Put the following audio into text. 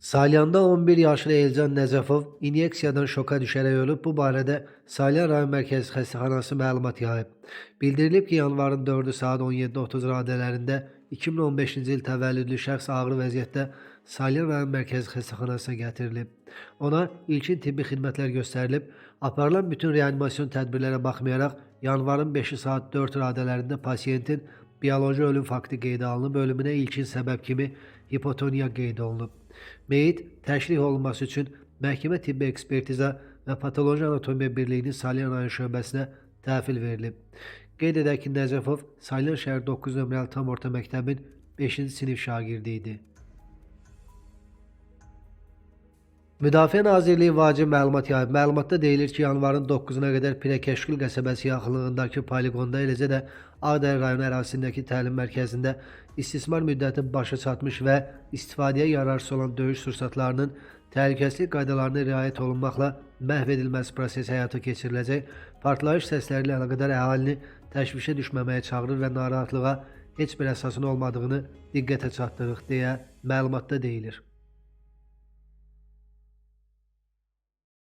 Salyanda 11 yaşlı Elcan Nəcəfov inyeksiyadan şoka düşərək ölüb. Bu barədə Salyan rayon mərkəzi xəstəxanası məlumat yayıb. Bildirilib ki, yanvarın 4-ü saat 17:30 radələrində 2015-ci il təvəllüdlü şəxs ağır vəziyyətdə Salyan rayon mərkəzi xəstəxanasına gətirilib. Ona ilkin tibbi xidmətlər göstərilib. Aparılan bütün reanimasyon tədbirlərə baxmayaraq yanvarın 5-i saat 4 radələrində pasiyentin bioloji ölüm faktı qeydə alınıb. Ölümünə ilkin səbəb kimi hipotoniya qeyd olunub. Meyit təşrih olunması üçün məhkəmə tibbi ekspertiza və patoloji anatomiya birliyinin Salyan rayon şöbəsinə təhvil verilib. Qeyd edək ki, Nəcəfov Salyan şəhər 9 nömrəli tam orta məktəbin 5-ci sinif şagirdi idi. Müdafiə Nazirliyi vacib məlumat yayıb. Məlumatda deyilir ki, yanvarın 9-una qədər Pirəkəşkül qəsəbəsi yaxınlığındakı poligonda, eləcə də Ağdərə rayon ərazisindəki təlim mərkəzində istismar müddəti başa çatmış və istifadəyə yararsız olan döyüş sursatlarının təhlükəsizlik qaydalarına riayət olunmaqla məhv edilməsi prosesi həyata keçiriləcək. Partlayış səsləri ilə əlaqədar əhalini təşvişə düşməməyə çağırır və narahatlığa heç bir əsasın olmadığını diqqətə çatdırırıq deyə məlumatda deyilir.